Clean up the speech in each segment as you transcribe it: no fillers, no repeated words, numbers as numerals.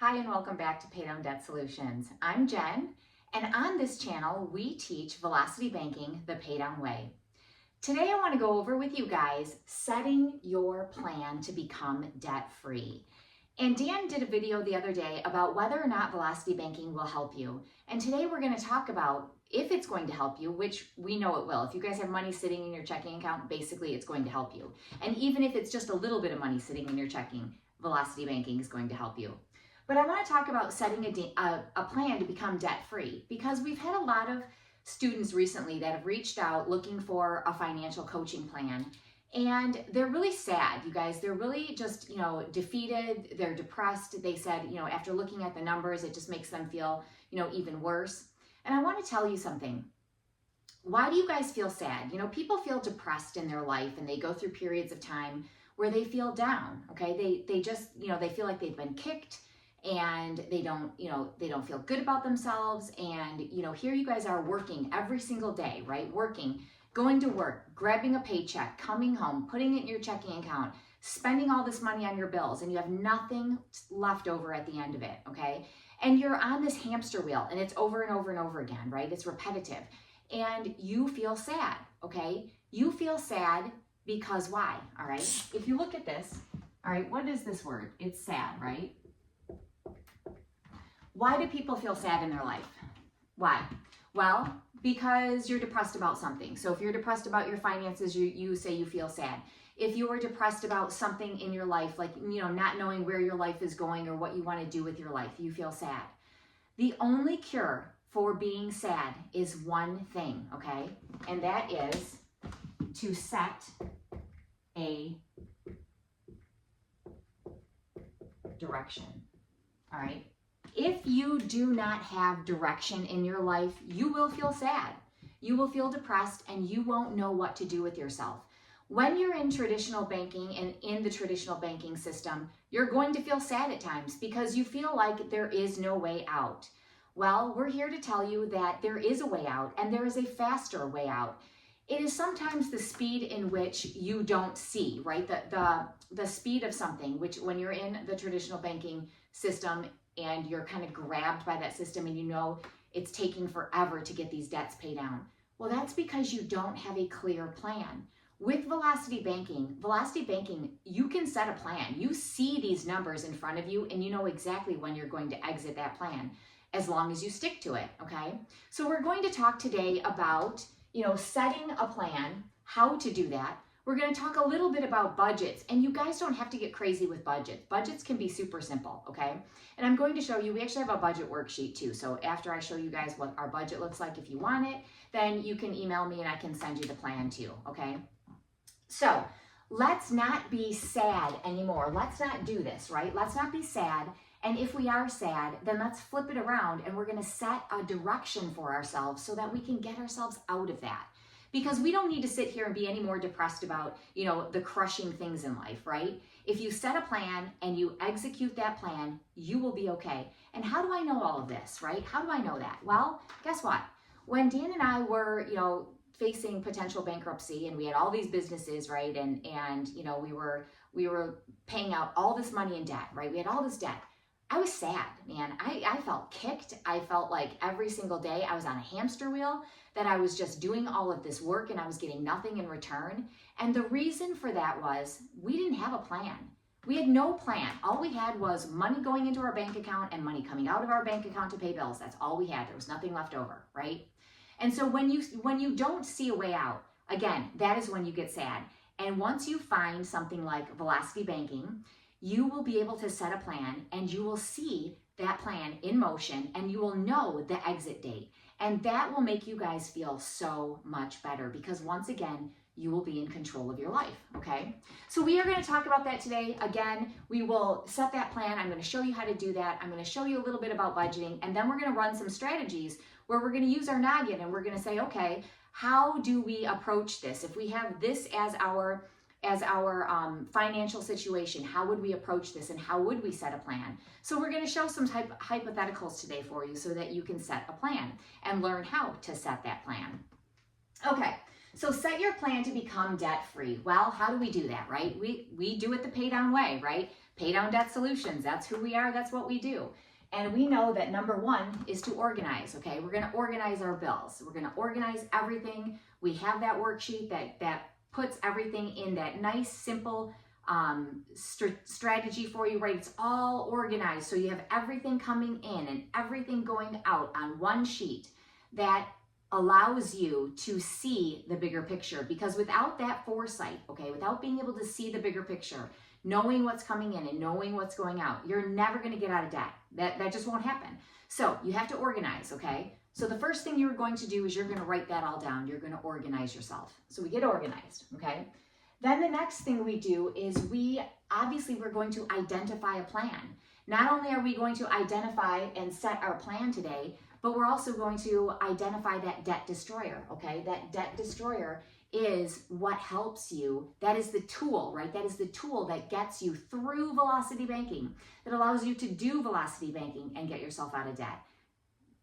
Hi and welcome back to Pay Down Debt Solutions. I'm Jen, and on this channel we teach velocity banking the pay down way. Today I want to go over with you guys setting your plan to become debt free. And Dan did a video the other day about whether or not velocity banking will help you. And today we're going to talk about if it's going to help you, which we know it will. If you guys have money sitting in your checking account, basically it's going to help you. And even if it's just a little bit of money sitting in your checking, velocity banking is going to help you. But I want to talk about setting a plan to become debt-free, because we've had a lot of students recently that have reached out looking for a financial coaching plan, and they're really sad, you guys. They're really just, defeated. They're depressed. They said, after looking at the numbers, it just makes them feel, even worse. And I want to tell you something. Why do you guys feel sad? People feel depressed in their life, and they go through periods of time where they feel down, okay? They just, they feel like they've been kicked, and they don't feel good about themselves. And, here you guys are working every single day, right? Working, going to work, grabbing a paycheck, coming home, putting it in your checking account, spending all this money on your bills, and you have nothing left over at the end of it, okay? And you're on this hamster wheel, and it's over and over and over again, right? It's repetitive. And you feel sad, okay? You feel sad because why, all right? If you look at this, all right, what is this word? It's sad, right? Why do people feel sad in their life? Why? Well, because you're depressed about something. So if you're depressed about your finances, you say you feel sad. If you are depressed about something in your life, like, not knowing where your life is going or what you want to do with your life, you feel sad. The only cure for being sad is one thing, okay? And that is to set a direction, all right? If you do not have direction in your life, you will feel sad. You will feel depressed, and you won't know what to do with yourself. When you're in traditional banking and in the traditional banking system, you're going to feel sad at times because you feel like there is no way out. Well, we're here to tell you that there is a way out, and there is a faster way out. It is sometimes the speed in which you don't see, right? The speed of something, which when you're in the traditional banking system and you're kind of grabbed by that system and it's taking forever to get these debts paid down. Well, that's because you don't have a clear plan. With velocity banking, you can set a plan. You see these numbers in front of you, and you know exactly when you're going to exit that plan, as long as you stick to it, okay? So we're going to talk today about, setting a plan, how to do that. We're going to talk a little bit about budgets, and you guys don't have to get crazy with budgets. Budgets can be super simple, okay? And I'm going to show you, we actually have a budget worksheet too. So after I show you guys what our budget looks like, if you want it, then you can email me and I can send you the plan too, okay? So let's not be sad anymore. Let's not do this, right? Let's not be sad. And if we are sad, then let's flip it around, and we're going to set a direction for ourselves so that we can get ourselves out of that. Because we don't need to sit here and be any more depressed about, the crushing things in life, right? If you set a plan and you execute that plan, you will be okay. And how do I know all of this, right? How do I know that? Well, guess what? When Dan and I were, facing potential bankruptcy, and we had all these businesses, right? And we were paying out all this money in debt, right? We had all this debt. I was sad, man. I felt kicked. I felt like every single day I was on a hamster wheel, that I was just doing all of this work and I was getting nothing in return. And the reason for that was we didn't have a plan. We had no plan. All we had was money going into our bank account and money coming out of our bank account to pay bills. That's all we had. There was nothing left over, right? And so when you don't see a way out, again, that is when you get sad. And once you find something like velocity banking, you will be able to set a plan, and you will see that plan in motion, and you will know the exit date. And that will make you guys feel so much better, because once again, you will be in control of your life, okay? So we are going to talk about that today. Again, we will set that plan. I'm going to show you how to do that. I'm going to show you a little bit about budgeting, and then we're going to run some strategies where we're going to use our noggin, and we're going to say, okay, how do we approach this? If we have this as our financial situation, how would we approach this, and how would we set a plan? So we're going to show some hypotheticals today for you so that you can set a plan and learn how to set that plan. Okay, so set your plan to become debt free. Well, how do we do that, right? We do it the pay down way, right? Pay Down Debt Solutions. That's who we are. That's what we do. And we know that number one is to organize, okay? We're going to organize our bills. We're going to organize everything. We have that worksheet that puts everything in that nice, simple strategy for you, right? It's all organized. So you have everything coming in and everything going out on one sheet that allows you to see the bigger picture. Because without that foresight, okay, without being able to see the bigger picture, knowing what's coming in and knowing what's going out, you're never going to get out of debt. That just won't happen. So you have to organize, okay? So the first thing you're going to do is you're going to write that all down. You're going to organize yourself. So we get organized, okay? Then the next thing we do is we're going to identify a plan. Not only are we going to identify and set our plan today, but we're also going to identify that debt destroyer, okay? That debt destroyer is what helps you. That is the tool, right? That is the tool that gets you through velocity banking, that allows you to do velocity banking and get yourself out of debt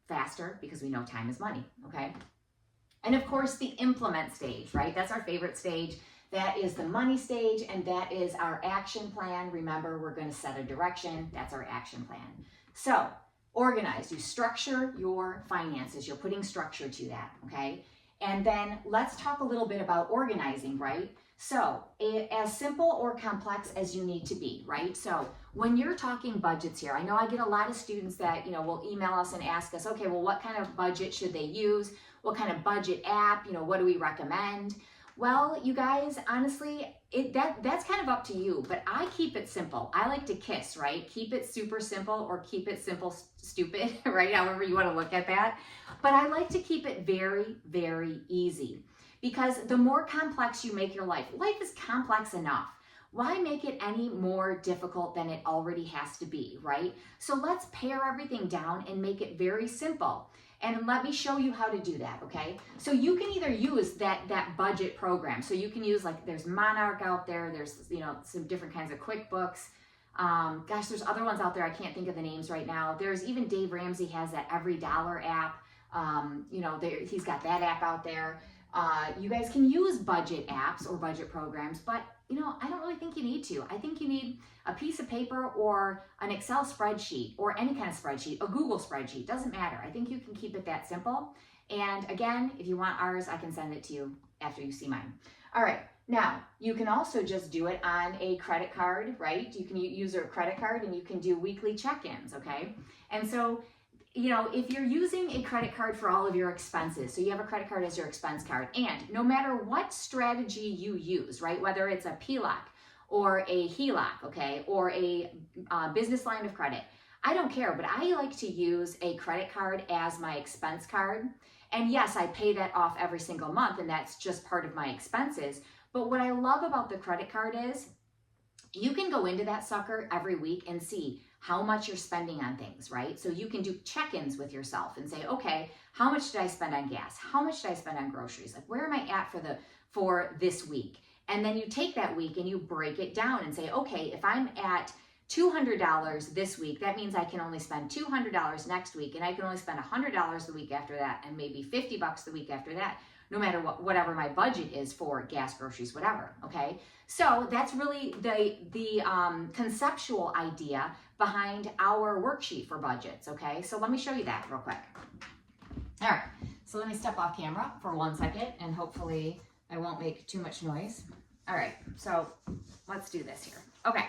faster, because we know time is money, okay? And of course, the implement stage, right? That's our favorite stage. That is the money stage, and that is our action plan. Remember, we're going to set a direction. That's our action plan. So, organize. You structure your finances. You're putting structure to that, okay? And then let's talk a little bit about organizing, right? So, as simple or complex as you need to be, right? So, when you're talking budgets here, I know I get a lot of students that, will email us and ask us, okay, well, what kind of budget should they use? What kind of budget app? What do we recommend? Well, you guys, honestly, that's kind of up to you, but I keep it simple. I like to KISS, right? Keep it super simple, or keep it simple, stupid, right? However you want to look at that. But I like to keep it very, very easy, because the more complex you make your life is complex enough. Why make it any more difficult than it already has to be, right? So let's pare everything down and make it very simple. And let me show you how to do that, okay? So you can either use that budget program. So you can use, like, there's Monarch out there, there's, some different kinds of QuickBooks. Gosh, there's other ones out there, I can't think of the names right now. There's even Dave Ramsey has that Every Dollar app. He's got that app out there. You guys can use budget apps or budget programs, but I don't really think you need to. I think you need a piece of paper or an Excel spreadsheet or any kind of spreadsheet, a Google spreadsheet, doesn't matter. I think you can keep it that simple. And again, if you want ours, I can send it to you after you see mine. All right, now you can also just do it on a credit card, right? You can use a credit card and you can do weekly check-ins, okay? And so, if you're using a credit card for all of your expenses, so you have a credit card as your expense card, and no matter what strategy you use, right, whether it's a PLOC or a HELOC, okay, or a business line of credit, I don't care, but I like to use a credit card as my expense card. And yes, I pay that off every single month, and that's just part of my expenses. But what I love about the credit card is you can go into that sucker every week and see how much you're spending on things, right? So you can do check-ins with yourself and say, okay, how much did I spend on gas? How much did I spend on groceries? Like, where am I at for this week? And then you take that week and you break it down and say, okay, if I'm at $200 this week, that means I can only spend $200 next week, and I can only spend $100 the week after that, and maybe $50 the week after that, no matter whatever my budget is for gas, groceries, whatever, okay? So that's really the conceptual idea behind our worksheet for budgets, okay? So let me show you that real quick. All right, so let me step off camera for 1 second, and hopefully I won't make too much noise. All right, so let's do this here. Okay,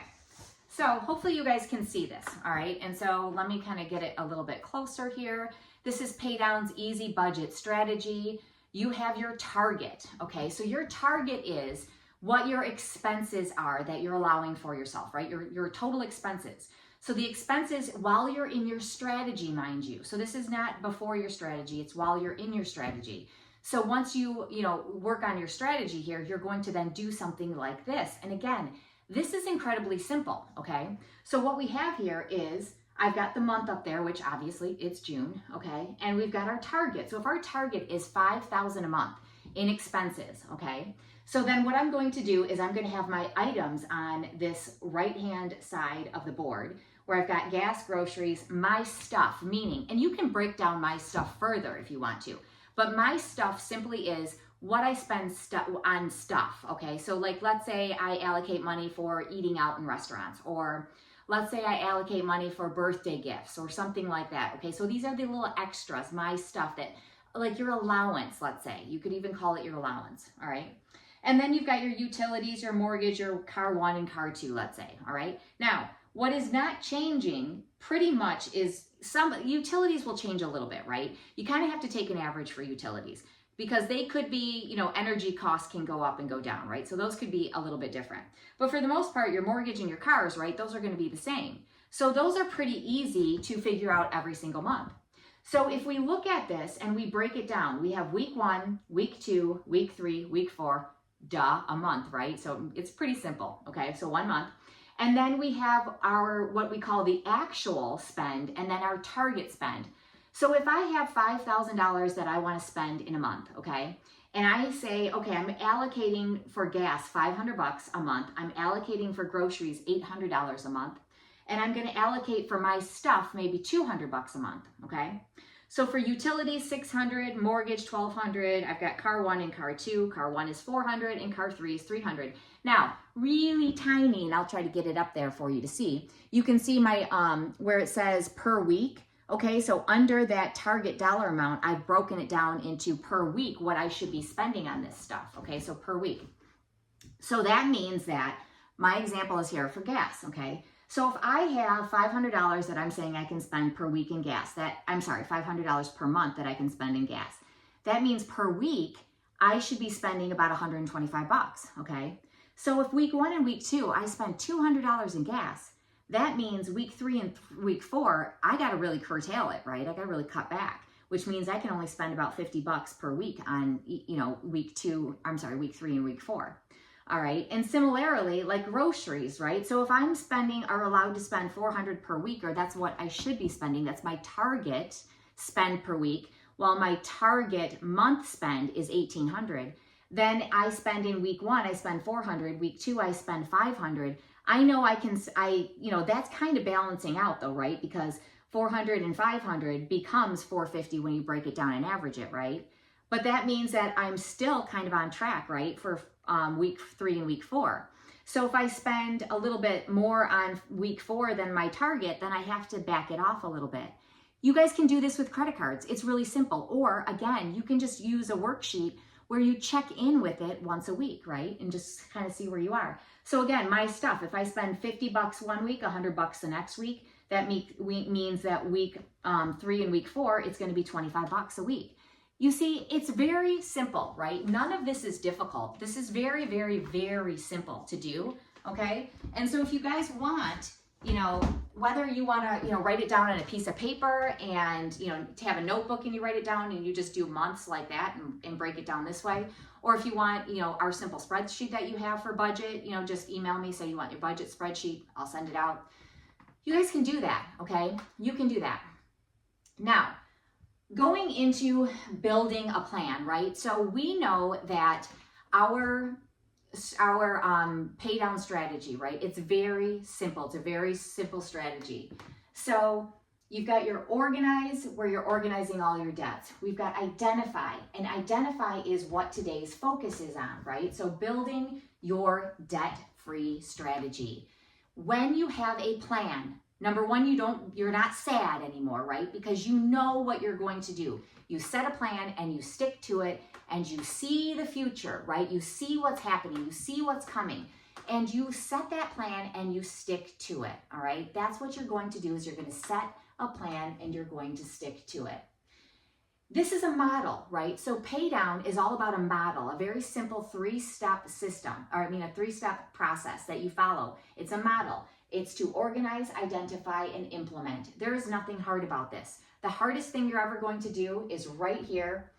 so hopefully you guys can see this, all right? And so let me kind of get it a little bit closer here. This is Paydown's easy budget strategy. You have your target, okay? So your target is what your expenses are that you're allowing for yourself, right? Your total expenses. So the expenses while you're in your strategy, mind you. So this is not before your strategy, it's while you're in your strategy. So once you work on your strategy here, you're going to then do something like this. And again, this is incredibly simple, okay? So what we have here is, I've got the month up there, which obviously it's June, okay? And we've got our target. So if our target is $5,000 a month in expenses, okay? So then what I'm going to do is I'm going to have my items on this right-hand side of the board where I've got gas, groceries, my stuff, meaning, and you can break down my stuff further if you want to, but my stuff simply is what I spend on stuff, okay? So like, let's say I allocate money for eating out in restaurants, or let's say I allocate money for birthday gifts or something like that, okay? So these are the little extras, my stuff that, like your allowance, let's say. You could even call it your allowance, all right? And then you've got your utilities, your mortgage, your car 1 and car 2, let's say, all right? Now, what is not changing pretty much is some utilities will change a little bit, right? You kind of have to take an average for utilities because they could be, you know, energy costs can go up and go down, right? So those could be a little bit different. But for the most part, your mortgage and your cars, right, those are going to be the same. So those are pretty easy to figure out every single month. So if we look at this and we break it down, we have week 1, week 2, week 3, week 4, a month, right? So it's pretty simple, okay? So 1 month. And then we have our, what we call the actual spend, and then our target spend. So if I have $5,000 that I want to spend in a month, okay? And I say, okay, I'm allocating for gas $500 a month. I'm allocating for groceries $800 a month. And I'm going to allocate for my stuff maybe $200 a month, okay? So for utilities, $600, mortgage, $1,200. I've got car 1 and car 2. Car 1 is $400 and car 3 is $300. Now, really tiny, and I'll try to get it up there for you to see. You can see my, where it says per week. Okay, so under that target dollar amount, I've broken it down into per week what I should be spending on this stuff. Okay, so per week. So that means that my example is here for gas, okay? So if I have $500 that I'm saying I can spend per week in gas, $500 per month that I can spend in gas. That means per week, I should be spending about $125, okay? So if week 1 and week 2, I spend $200 in gas, that means week 3 and week 4, I got to really curtail it, right? I got to really cut back, which means I can only spend about $50 per week on, you know, week 3 and week 4. All right. And similarly, like groceries, right? So if I'm spending or allowed to spend $400 per week, or that's what I should be spending, that's my target spend per week, while my target month spend is $1,800, then I spend in week 1, I spend $400, week 2, I spend $500. I know that's kind of balancing out though, right? Because $400 and $500 becomes $450 when you break it down and average it, right? But that means that I'm still kind of on track, right? For week 3 and week 4. So if I spend a little bit more on week 4 than my target, then I have to back it off a little bit. You guys can do this with credit cards. It's really simple. Or again, you can just use a worksheet where you check in with it once a week, right? And just kind of see where you are. So again, my stuff, if I spend $50 one week, $100 the next week, that means that week 3 and week 4, it's going to be $25 a week. You see, it's very simple, right? None of this is difficult. This is very, very, very simple to do, okay? And so if you guys want, you know, whether you want to, you know, write it down on a piece of paper and, you know, to have a notebook and you write it down and you just do months like that and break it down this way. Or if you want, you know, our simple spreadsheet that you have for budget, you know, just email me, say you want your budget spreadsheet. I'll send it out. You guys can do that, okay? You can do that. Now, going into building a plan, right? So we know that our pay down strategy, right? It's very simple. It's a very simple strategy. So you've got your organize, where you're organizing all your debts. We've got identify, and identify is what today's focus is on, right? So building your debt-free strategy. When you have a plan, number one, you're not sad anymore, right? Because you know what you're going to do. You set a plan and you stick to it and you see the future, right? You see what's happening, you see what's coming, and you set that plan and you stick to it, all right? That's what you're going to do, is you're going to set a plan and you're going to stick to it. This is a model, right? So pay down is all about a model, a very simple three-step system, a three-step process that you follow. It's a model. It's to organize, identify, and implement. There is nothing hard about this. The hardest thing you're ever going to do is right here.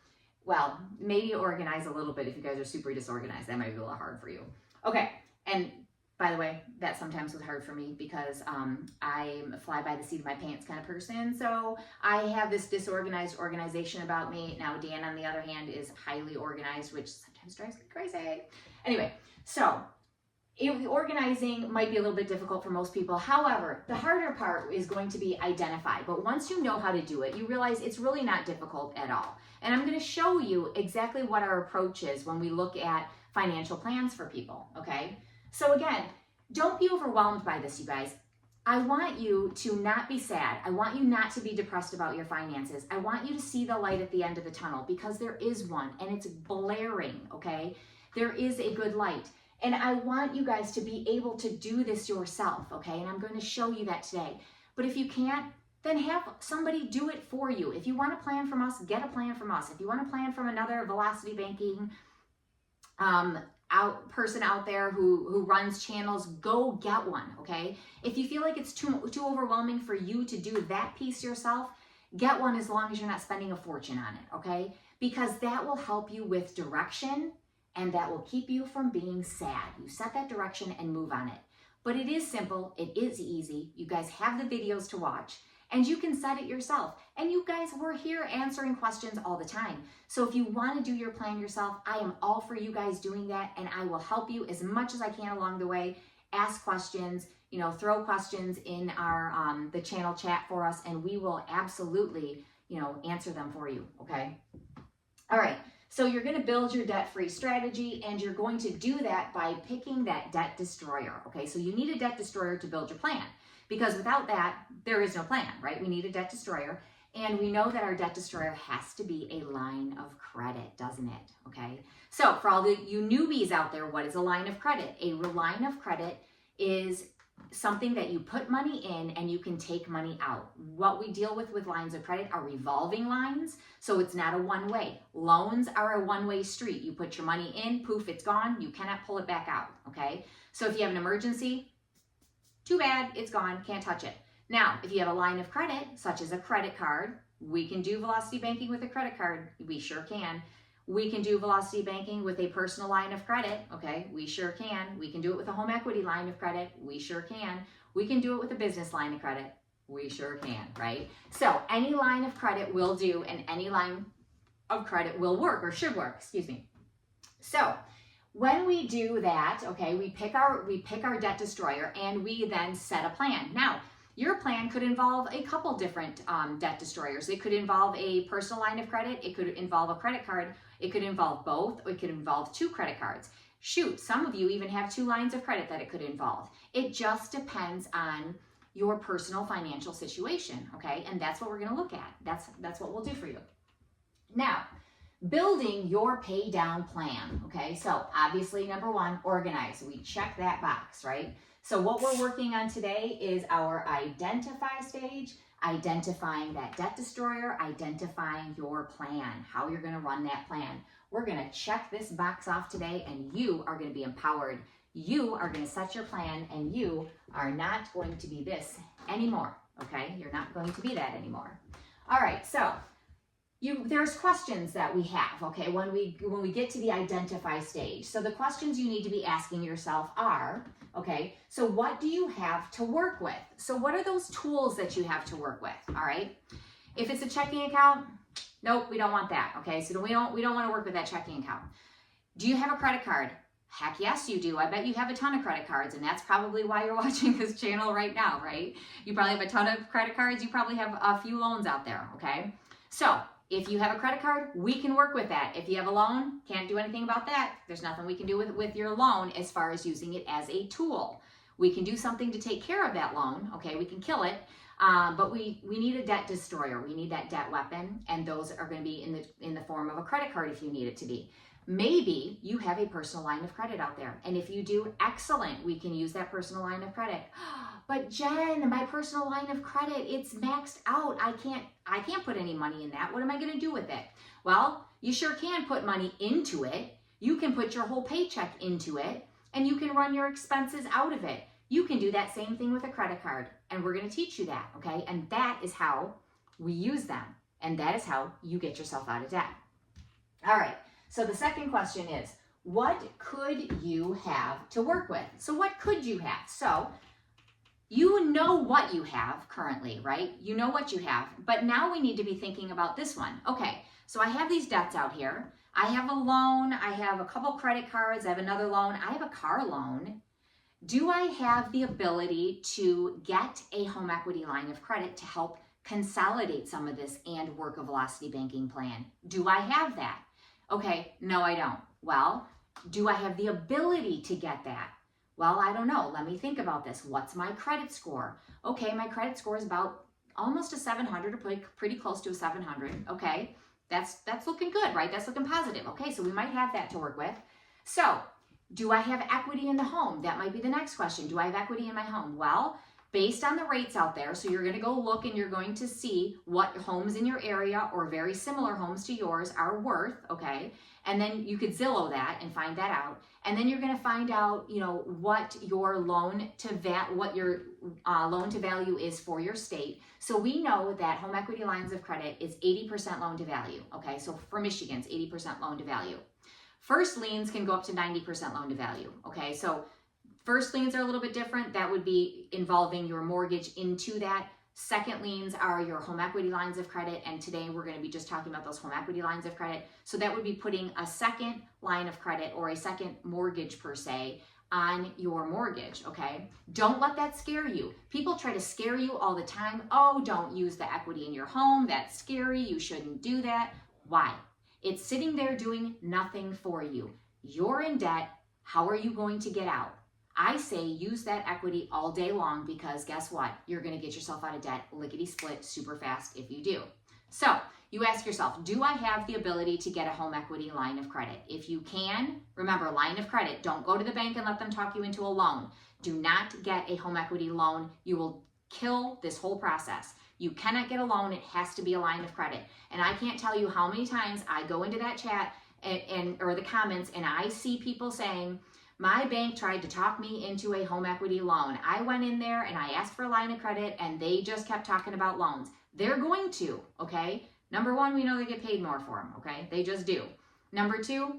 Well, maybe organize a little bit if you guys are super disorganized. That might be a little hard for you. Okay, and by the way, that sometimes was hard for me because I'm a fly by the seat of my pants kind of person. So I have this disorganized organization about me. Now, Dan, on the other hand, is highly organized, which sometimes drives me crazy. Anyway, so Organizing might be a little bit difficult for most people. However, the harder part is going to be identify. But once you know how to do it, you realize it's really not difficult at all. And I'm going to show you exactly what our approach is when we look at financial plans for people, okay? So again, don't be overwhelmed by this, you guys. I want you to not be sad. I want you not to be depressed about your finances. I want you to see the light at the end of the tunnel, because there is one, and it's blaring, okay? There is a good light. And I want you guys to be able to do this yourself, okay? And I'm going to show you that today. But if you can't, then have somebody do it for you. If you want a plan from us, get a plan from us. If you want a plan from another velocity banking person out there who runs channels, go get one, okay? If you feel like it's too overwhelming for you to do that piece yourself, get one, as long as you're not spending a fortune on it, okay? Because that will help you with direction, and that will keep you from being sad. You set that direction and move on it. But it is simple, it is easy. You guys have the videos to watch, and you can set it yourself. And you guys, we're here answering questions all the time. So if you want to do your plan yourself, I am all for you guys doing that, and I will help you as much as I can along the way. Ask questions, you know, throw questions in our the channel chat for us, and we will absolutely, you know, answer them for you, okay? All right. So you're going to build your debt-free strategy, and you're going to do that by picking that debt destroyer, okay? So you need a debt destroyer to build your plan, because without that, there is no plan, right? We need a debt destroyer, and we know that our debt destroyer has to be a line of credit, doesn't it, okay? So for all you newbies out there, what is a line of credit? A line of credit is something that you put money in and you can take money out. What we deal with lines of credit are revolving lines, so it's not a one-way. Loans are a one-way street. You put your money in, poof, it's gone. You cannot pull it back out, okay? So if you have an emergency, too bad, it's gone, can't touch it. Now, if you have a line of credit, such as a credit card, we can do velocity banking with a credit card. We sure can. We can do velocity banking with a personal line of credit, okay? We sure can. We can do it with a home equity line of credit. We sure can. We can do it with a business line of credit. We sure can, right? So any line of credit will do, and any line of credit will work, or should work, excuse me. So when we do that, okay, we pick our debt destroyer, and we then set a plan. Now, your plan could involve a couple different debt destroyers. It could involve a personal line of credit. It could involve a credit card. It could involve both. It could involve 2 credit cards. Shoot, some of you even have 2 lines of credit that it could involve. It just depends on your personal financial situation, okay? And that's what we're gonna look at. That's what we'll do for you. Now, building your pay down plan, okay? So obviously, number 1, organize. We check that box, right? So what we're working on today is our identify stage, identifying that debt destroyer, identifying your plan, how you're going to run that plan. We're going to check this box off today, and you are going to be empowered. You are going to set your plan, and you are not going to be this anymore, okay? You're not going to be that anymore. All right, so there's questions that we have, okay, when we get to the identify stage. So the questions you need to be asking yourself are, okay, so what do you have to work with? So what are those tools that you have to work with, all right? If it's a checking account, nope, we don't want that, okay? So we don't want to work with that checking account. Do you have a credit card? Heck yes, you do. I bet you have a ton of credit cards, and that's probably why you're watching this channel right now, right? You probably have a ton of credit cards. You probably have a few loans out there, okay? So if you have a credit card, we can work with that. If you have a loan, can't do anything about that. There's nothing we can do with your loan as far as using it as a tool. We can do something to take care of that loan, okay? We can kill it, but we need a debt destroyer. We need that debt weapon, and those are going to be in the form of a credit card if you need it to be. Maybe you have a personal line of credit out there, and if you do, excellent. We can use that personal line of credit. But Jen, my personal line of credit, it's maxed out. I can't put any money in that. What am I going to do with it? Well, you sure can put money into it. You can put your whole paycheck into it, and you can run your expenses out of it. You can do that same thing with a credit card, and we're going to teach you that, okay? And that is how we use them, and that is how you get yourself out of debt. All right. So the second question is, what could you have to work with? So what could you have? So you know what you have currently, right? You know what you have, but now we need to be thinking about this one. Okay, so I have these debts out here. I have a loan. I have a couple credit cards. I have another loan. I have a car loan. Do I have the ability to get a home equity line of credit to help consolidate some of this and work a velocity banking plan? Do I have that? Okay, no, I don't. Well, do I have the ability to get that? Well, I don't know. Let me think about this. What's my credit score? Okay, my credit score is about almost a 700, or pretty close to a 700. Okay, that's looking good, right? That's looking positive. Okay, so we might have that to work with. So, do I have equity in the home? That might be the next question. Do I have equity in my home? Well, based on the rates out there, so you're going to go look and you're going to see what homes in your area or very similar homes to yours are worth, okay? And then you could Zillow that and find that out. And then you're going to find out, what your loan to value is for your state. So we know that home equity lines of credit is 80% loan to value, okay? So for Michigan's 80% loan to value. First liens can go up to 90% loan to value, okay? So first liens are a little bit different. That would be involving your mortgage into that. Second liens are your home equity lines of credit, and today we're going to be just talking about those home equity lines of credit. So that would be putting a second line of credit or a second mortgage per se on your mortgage, okay? Don't let that scare you. People try to scare you all the time. Oh, don't use the equity in your home. That's scary. You shouldn't do that. Why? It's sitting there doing nothing for you. You're in debt. How are you going to get out? I say use that equity all day long, because guess what? You're going to get yourself out of debt lickety-split super fast if you do. So you ask yourself, do I have the ability to get a home equity line of credit? If you can, remember, line of credit. Don't go to the bank and let them talk you into a loan. Do not get a home equity loan. You will kill this whole process. You cannot get a loan. It has to be a line of credit. And I can't tell you how many times I go into that chat or the comments and I see people saying, my bank tried to talk me into a home equity loan. I went in there and I asked for a line of credit and they just kept talking about loans. They're going to, okay? Number one, we know they get paid more for them, okay? They just do. Number two,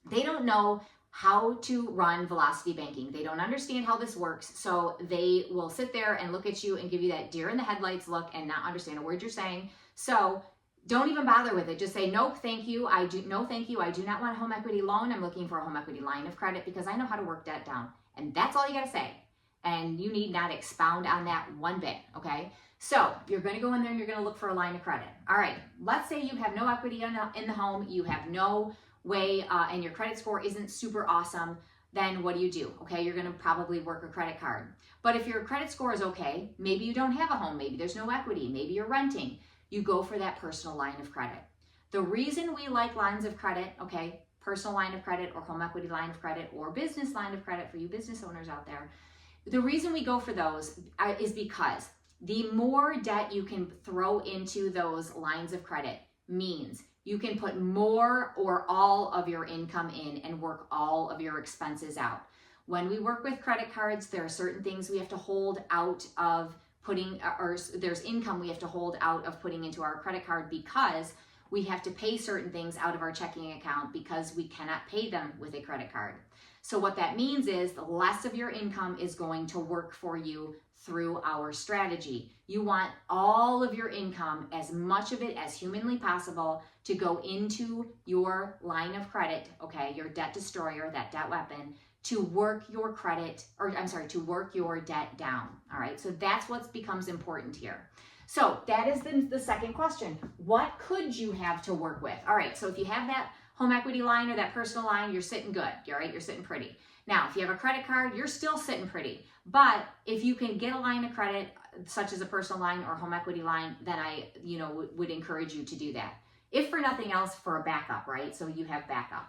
they don't know how to run velocity banking. They don't understand how this works, so they will sit there and look at you and give you that deer in the headlights look and not understand a word you're saying. So don't even bother with it. Just say, nope, thank you. No, thank you. I do not want a home equity loan. I'm looking for a home equity line of credit because I know how to work debt down. And that's all you got to say. And you need not expound on that one bit, okay? So you're going to go in there and you're going to look for a line of credit. All right, let's say you have no equity in the home. You have no way, and your credit score isn't super awesome. Then what do? Okay, you're going to probably work a credit card. But if your credit score is okay, maybe you don't have a home, maybe there's no equity, maybe you're renting, you go for that personal line of credit. The reason we like lines of credit, okay, personal line of credit or home equity line of credit or business line of credit for you business owners out there, the reason we go for those is because the more debt you can throw into those lines of credit means you can put more or all of your income in and work all of your expenses out. When we work with credit cards, there are certain things we have to hold out of putting, or there's income we have to hold out of putting into our credit card because we have to pay certain things out of our checking account because we cannot pay them with a credit card. So what that means is the less of your income is going to work for you through our strategy. You want all of your income, as much of it as humanly possible, to go into your line of credit, okay, your debt destroyer, that debt weapon, to work your to work your debt down, all right? So that's what becomes important here. So that is the second question. What could you have to work with? All right, so if you have that home equity line or that personal line, you're sitting good, all right? You're sitting pretty. Now, if you have a credit card, you're still sitting pretty. But if you can get a line of credit, such as a personal line or home equity line, then I, would encourage you to do that. If for nothing else, for a backup, right? So you have backup.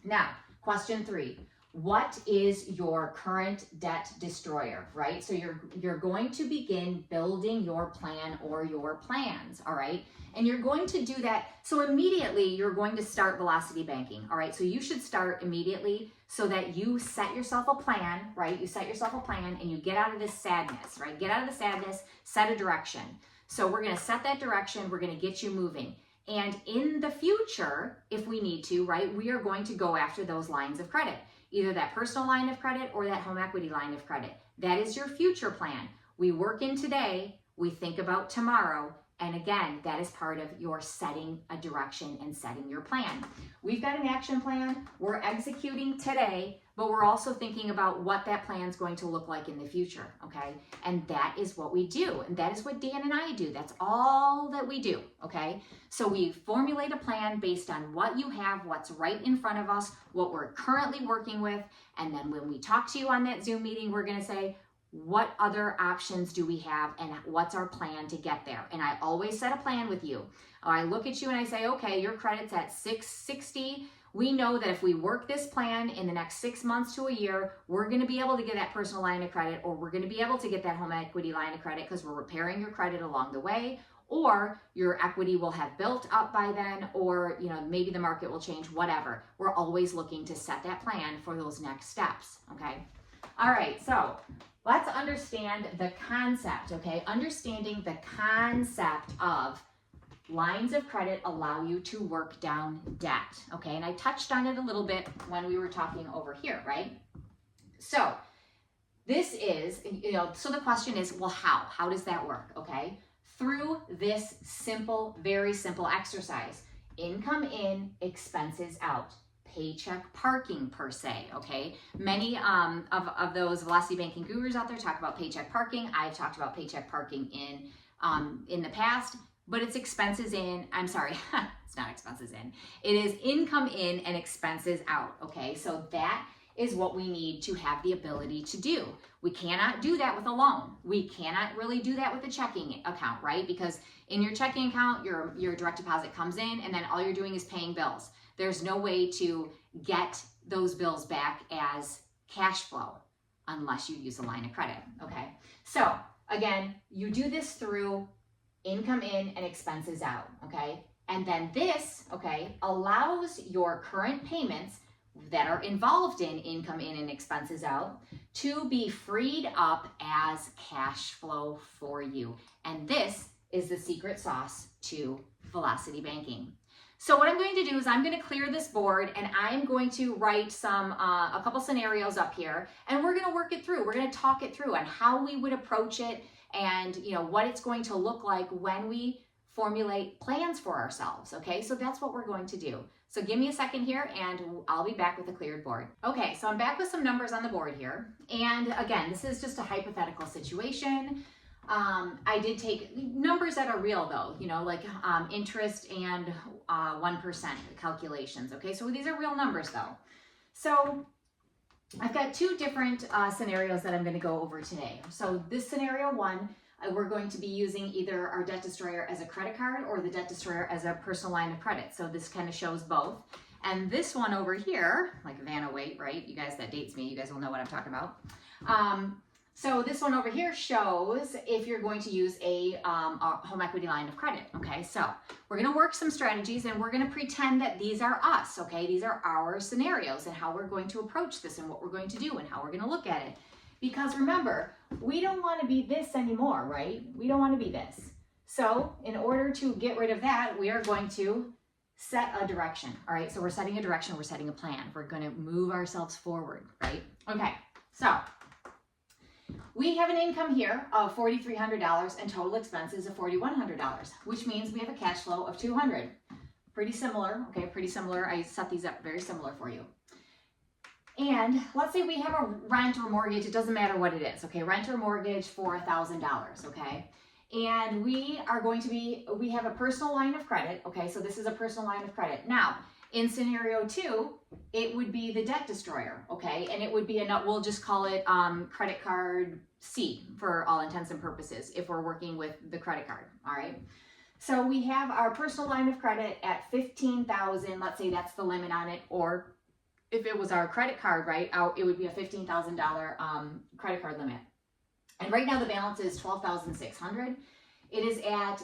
Now, question 3. What is your current debt destroyer, right? So you're going to begin building your plan or your plans, all right? And you're going to do that. So immediately you're going to start velocity banking, all right? So you should start immediately so that you set yourself a plan, right? You set yourself a plan and you get out of this sadness, right? Get out of the sadness, set a direction. So we're going to set that direction. We're going to get you moving. And in the future, if we need to, right, we are going to go after those lines of credit. Either that personal line of credit or that home equity line of credit. That is your future plan. We work in today, we think about tomorrow. And again, that is part of your setting a direction and setting your plan. We've got an action plan. We're executing today, but we're also thinking about what that plan is going to look like in the future, okay? And that is what we do. And that is what Dan and I do. That's all that we do, okay? So we formulate a plan based on what you have, what's right in front of us, what we're currently working with. And then when we talk to you on that Zoom meeting, we're going to say, what other options do we have and what's our plan to get there? And I always set a plan with you. I look at you and I say, okay, your credit's at 660. We know that if we work this plan in the next 6 months to a year, we're going to be able to get that personal line of credit, or we're going to be able to get that home equity line of credit because we're repairing your credit along the way, or your equity will have built up by then, or maybe the market will change, whatever. We're always looking to set that plan for those next steps, okay? All right, so let's understand the concept, okay? Understanding the concept of lines of credit allow you to work down debt, okay? And I touched on it a little bit when we were talking over here, right? So this is, so the question is, well, how? How does that work, okay? Through this simple, very simple exercise. Income in, expenses out. Paycheck parking per se, okay? Many of those velocity banking gurus out there talk about paycheck parking. I've talked about paycheck parking in the past, but it's expenses in, I'm sorry, it's not expenses in. It is income in and expenses out, okay? So that is what we need to have the ability to do. We cannot do that with a loan. We cannot really do that with a checking account, right? Because in your checking account, your direct deposit comes in and then all you're doing is paying bills. There's no way to get those bills back as cash flow unless you use a line of credit, okay? So again, you do this through income in and expenses out, okay? And then this, okay, allows your current payments that are involved in income in and expenses out to be freed up as cash flow for you. And this is the secret sauce to velocity banking. So what I'm going to do is I'm going to clear this board and I'm going to write a couple scenarios up here, and we're going to work it through. We're going to talk it through on how we would approach it and what it's going to look like when we formulate plans for ourselves. Okay, so that's what we're going to do. So give me a second here and I'll be back with a cleared board. Okay, so I'm back with some numbers on the board here. And again, this is just a hypothetical situation. I did take numbers that are real though, like interest and 1% calculations. Okay, so these are real numbers though. So I've got two different scenarios that I'm going to go over today. So this scenario one, we're going to be using either our debt destroyer as a credit card or the debt destroyer as a personal line of credit. So this kind of shows both. And this one over here, like Vanna Waite, right? You guys, that dates me. You guys will know what I'm talking about. So this one over here shows if you're going to use a home equity line of credit, okay? So we're gonna work some strategies and we're gonna pretend that these are us, okay? These are our scenarios and how we're going to approach this and what we're going to do and how we're gonna look at it. Because remember, we don't wanna be this anymore, right? We don't wanna be this. So in order to get rid of that, we are going to set a direction, all right? So we're setting a direction, we're setting a plan. We're gonna move ourselves forward, right? Okay, so we have an income here of $4,300 and total expenses of $4,100, which means we have a cash flow of $200. Pretty similar, okay, pretty similar. I set these up very similar for you. And let's say we have a rent or mortgage, it doesn't matter what it is, okay? Rent or mortgage for $1,000, okay? And we have a personal line of credit, okay? So this is a personal line of credit. Now, in scenario two, it would be the debt destroyer, okay? And it would be, we'll just call it credit card C for all intents and purposes if we're working with the credit card, all right? So we have our personal line of credit at $15,000, let's say that's the limit on it, or if it was our credit card, right, it would be a $15,000 credit card limit. And right now the balance is $12,600. It is at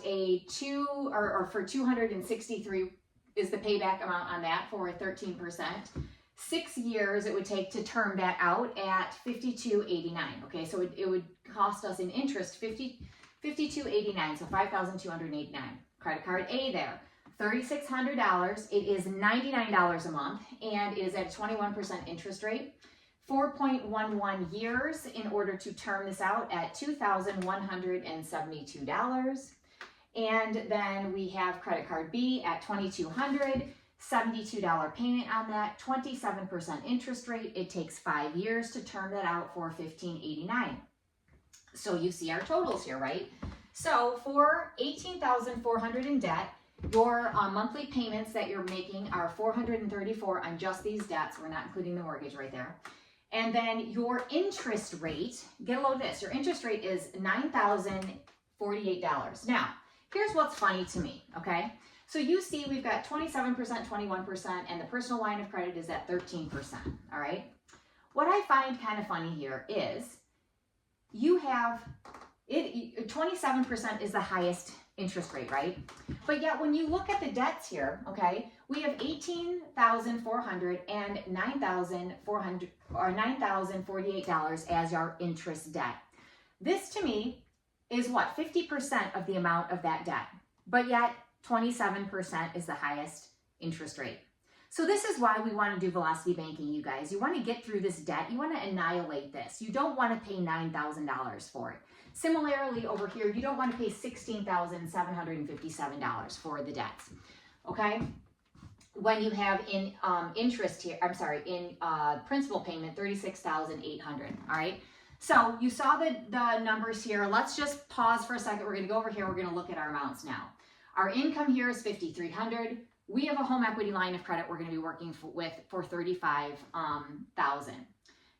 for 263 is the payback amount on that for 13%. 6 years it would take to term that out at $52.89. Okay, so it would cost us in interest $52.89, so $5,289. Credit card A there, $3,600. It is $99 a month, and it is at a 21% interest rate. 4.11 years in order to term this out at $2,172. And then we have credit card B at $2,200, $72 payment on that, 27% interest rate. It takes 5 years to term that out for $1,589. So you see our totals here, right? So for $18,400 in debt, your monthly payments that you're making are $434 on just these debts. We're not including the mortgage right there. And then your interest rate, get a load of this, your interest rate is $9,048. Now, here's what's funny to me, okay? So you see we've got 27%, 21%, and the personal line of credit is at 13%, all right? What I find kind of funny here is you have, 27% is the highest interest rate, right? But yet when you look at the debts here, okay, we have $18,400 and $9,048 as our interest debt. This to me is what, 50% of the amount of that debt, but yet 27% is the highest interest rate. So this is why we want to do velocity banking, you guys. You want to get through this debt. You want to annihilate this. You don't want to pay $9,000 for it. Similarly, over here, you don't want to pay $16,757 for the debts, okay? When you have in interest here, I'm sorry, in principal payment, $36,800, all right? So you saw the numbers here. Let's just pause for a second. We're going to go over here. We're going to look at our amounts now. Our income here is $5,300. We have a home equity line of credit we're going to be working with for $35,000.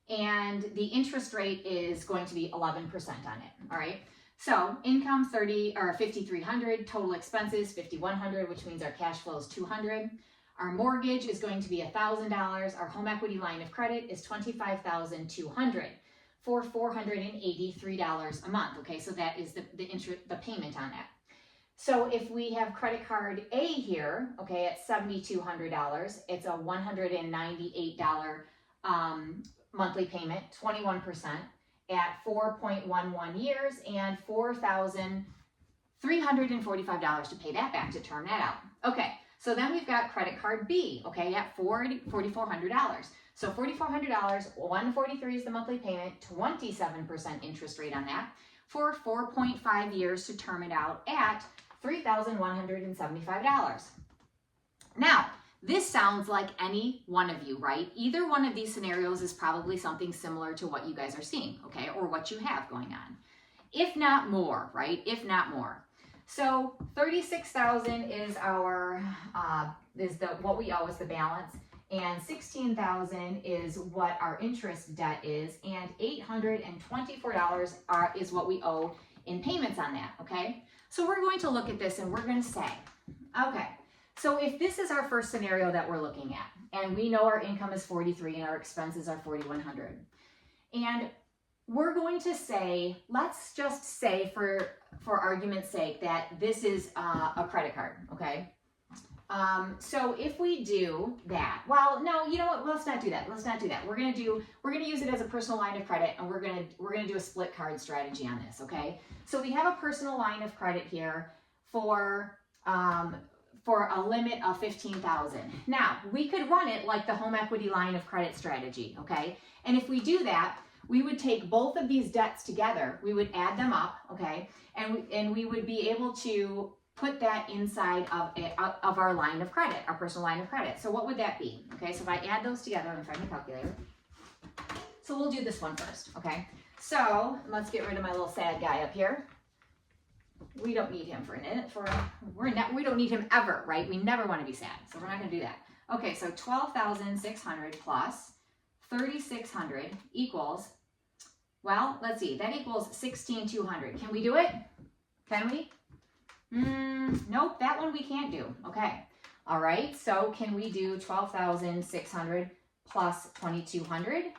And the interest rate is going to be 11% on it, all right? So income $5,300, total expenses $5,100, which means our cash flow is $200. Our mortgage is going to be $1,000. Our home equity line of credit is $25,200 for $483 a month, okay? So that is the payment on that. So if we have credit card A here, okay, at $7,200, it's a $198 monthly payment, 21% at 4.11 years and $4,345 to pay that back to term that out. Okay, so then we've got credit card B, okay, at $4,400. So $4,400, $143 is the monthly payment, 27% interest rate on that for 4.5 years to term it out at $3,175. Now, this sounds like any one of you, right? Either one of these scenarios is probably something similar to what you guys are seeing, okay? Or what you have going on. If not more, right? If not more. So $36,000 is our, what we owe is the balance. And $16,000 is what our interest debt is. And $824 is what we owe in payments on that, okay? So we're going to look at this and we're going to say, okay, so if this is our first scenario that we're looking at, and we know our income is $43,000 and our expenses are $4,100, and we're going to say, let's just say for argument's sake that this is a credit card, okay? So if we do that, well, no, you know what? Let's not do that. Let's not do that. We're gonna use it as a personal line of credit, and we're gonna do a split card strategy on this. Okay. So we have a personal line of credit here for a limit of $15,000. Now we could run it like the home equity line of credit strategy. Okay. And if we do that, we would take both of these debts together. We would add them up. Okay. And we would be able to put that inside of our line of credit, our personal line of credit. So what would that be? Okay, so if I add those together, I'm going to find my calculator. So we'll do this one first, okay? So let's get rid of my little sad guy up here. We don't need him we don't need him ever, right? We never want to be sad, so we're not going to do that. Okay, so 12,600 plus 3,600 equals, well, let's see, that equals 16,200. Can we do it? Can we? Nope, that one we can't do. Okay. All right. So can we do 12,600 plus 2,200?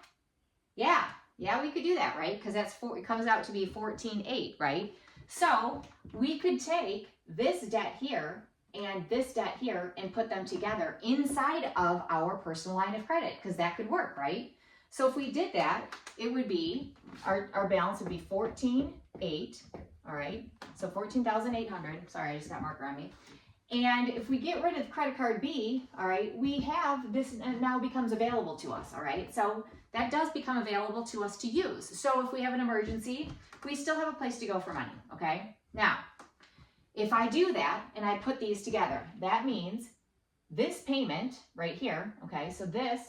Yeah. Yeah, we could do that, right? Because it comes out to be 14,800, right? So we could take this debt here and this debt here and put them together inside of our personal line of credit, because that could work, right? So if we did that, it would be, our balance would be 14,800. All right, so 14,800. Sorry, I just got marker on me. And if we get rid of credit card B, all right, we have this now becomes available to us. All right, so that does become available to us to use. So if we have an emergency, we still have a place to go for money. Okay, now if I do that and I put these together, that means this payment right here, okay, so this